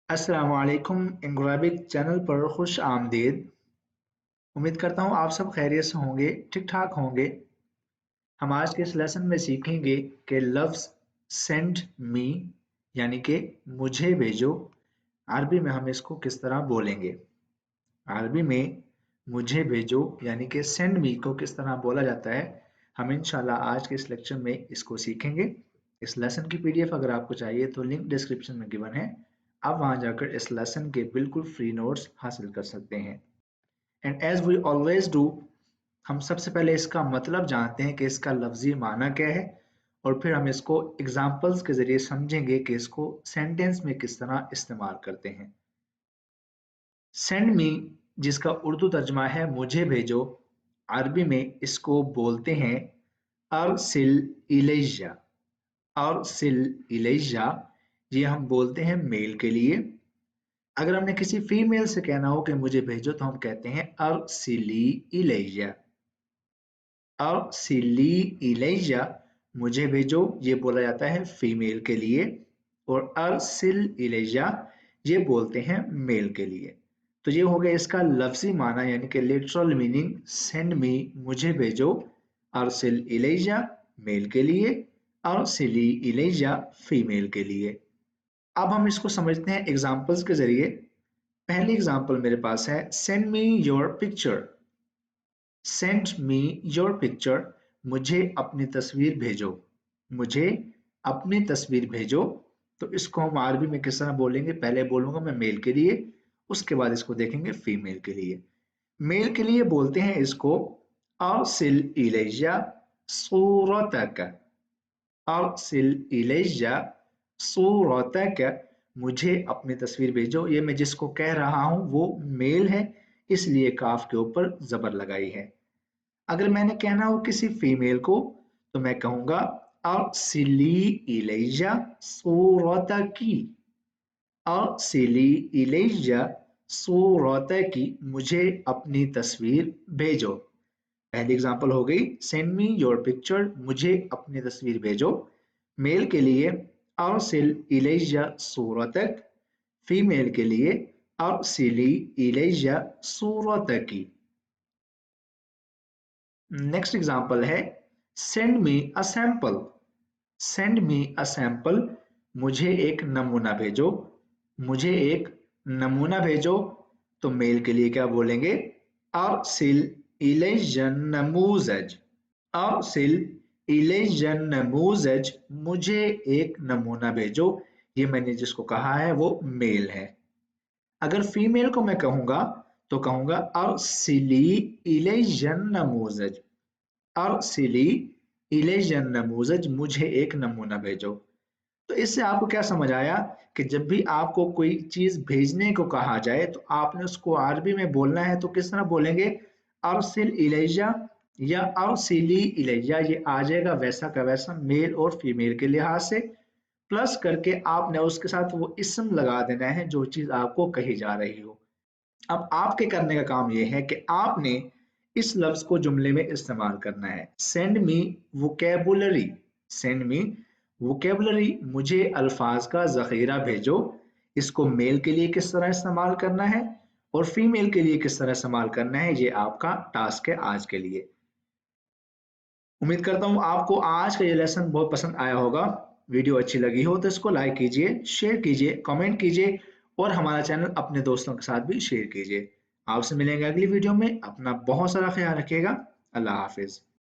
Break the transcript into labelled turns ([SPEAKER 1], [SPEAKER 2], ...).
[SPEAKER 1] अस्सलाम वालेकुम इंग्राबिक चैनल पर खुश आमदीद। उम्मीद करता हूँ आप सब खैरियत से होंगे, ठीक ठाक होंगे। हम आज के इस लेसन में सीखेंगे कि लफ्ज़ सेंड मी यानी कि मुझे भेजो, अरबी में हम इसको किस तरह बोलेंगे। अरबी में मुझे भेजो यानी कि सेंड मी को किस तरह बोला जाता है, हम इंशाल्लाह आज के इस लेक्चर में इसको सीखेंगे। इस लेसन की पीडीएफ अगर आपको चाहिए तो लिंक डिस्क्रिप्शन में गिवन है, आप वहां जाकर इस लेसन के बिल्कुल फ्री नोट्स हासिल कर सकते हैं। And as we always do, हम सबसे पहले इसका मतलब जानते हैं कि इसका लफ्जी माना क्या है, और फिर हम इसको एग्जाम्पल्स के जरिए समझेंगे कि इसको सेंटेंस में किस तरह इस्तेमाल करते हैं। सेंड मी, जिसका उर्दू तर्जमा है मुझे भेजो, अरबी में इसको बोलते हैं अरसिल इलैया। अरसिल इलैया, ये हम बोलते हैं मेल के लिए। अगर हमने किसी फीमेल से कहना हो कि मुझे भेजो तो हम कहते हैं अरसिली इलैया। अरसिली इलैया, मुझे भेजो, ये बोला जाता है फीमेल के लिए, और अरसिल इलैया ये बोलते हैं मेल के लिए। तो ये हो गया इसका लफ्जी माना यानी कि लिटरल मीनिंग, सेंड मी मुझे भेजो, अरसिल इलैया मेल के लिए, अरसिली इलैया फीमेल के लिए। अब हम इसको समझते हैं एग्जाम्पल्स के जरिए। पहली एग्जाम्पल मेरे पास है, send me your picture. Send me your picture, मुझे अपनी तस्वीर भेजो। मुझे अपनी तस्वीर भेजो, तो इसको हम अरबी में किस तरह बोलेंगे, पहले बोलूंगा मैं मेल के लिए, उसके बाद इसको देखेंगे फीमेल के लिए। मेल के लिए बोलते हैं इसको अरसिल इलैया सूरतक। अरसिल इलैया सूरतक, मुझे अपनी तस्वीर भेजो। ये मैं जिसको कह रहा हूं वो मेल है, इसलिए काफ के ऊपर जबर लगाई है। अगर मैंने कहना हो किसी फीमेल को तो मैं कहूंगा अरसिली इलैया सूरतकी। अरसिली इलैया सूरतकी, मुझे अपनी तस्वीर भेजो। पहली एग्जांपल हो गई सेंड मी योर पिक्चर, मुझे अपनी तस्वीर भेजो। मेल के लिए अरसिल इलैया सूरतक, फीमेल के लिए अरसिली इलैया सूरतकी। नेक्स्ट एग्जांपल है send me a sample. Send me a sample, मुझे एक नमूना भेजो। मुझे एक नमूना भेजो, तो मेल के लिए क्या बोलेंगे, अरसिल इलैया नमूज़ज। अरसिल इलैया नमूज़ज, मुझे एक नमूना भेजो। ये मैंने जिसको कहा है वो मेल है। अगर फीमेल को मैं कहूंगा तो कहूंगा अरसिली इलैया नमूज़ज। अरसिली इलैया नमूज़ज, मुझे एक नमूना भेजो। तो इससे आपको क्या समझ आया कि जब भी आपको कोई चीज भेजने को कहा जाए तो आपने उसको अरबी में बोलना है, तो किस तरह बोलेंगे, अरसिल इलैया या अरसिली इलैया। ये आ जाएगा वैसा का वैसा मेल और फीमेल के लिहाज से, प्लस करके आपने उसके साथ वो इसम लगा देना है जो चीज आपको कही जा रही हो। अब आपके करने का काम यह है कि आपने इस लफ्ज को जुमले में इस्तेमाल करना है। Send me vocabulary. Send me vocabulary, मुझे अल्फाज का जखीरा भेजो। इसको मेल के लिए किस तरह इस्तेमाल करना है और फीमेल के लिए किस तरह इस्तेमाल करना है, ये आपका टास्क है आज के लिए। उम्मीद करता हूँ आपको आज का ये लेसन बहुत पसंद आया होगा। वीडियो अच्छी लगी हो तो इसको लाइक कीजिए, शेयर कीजिए, कमेंट कीजिए, और हमारा चैनल अपने दोस्तों के साथ भी शेयर कीजिए। आपसे मिलेंगे अगली वीडियो में। अपना बहुत सारा ख्याल रखिएगा। अल्लाह हाफिज।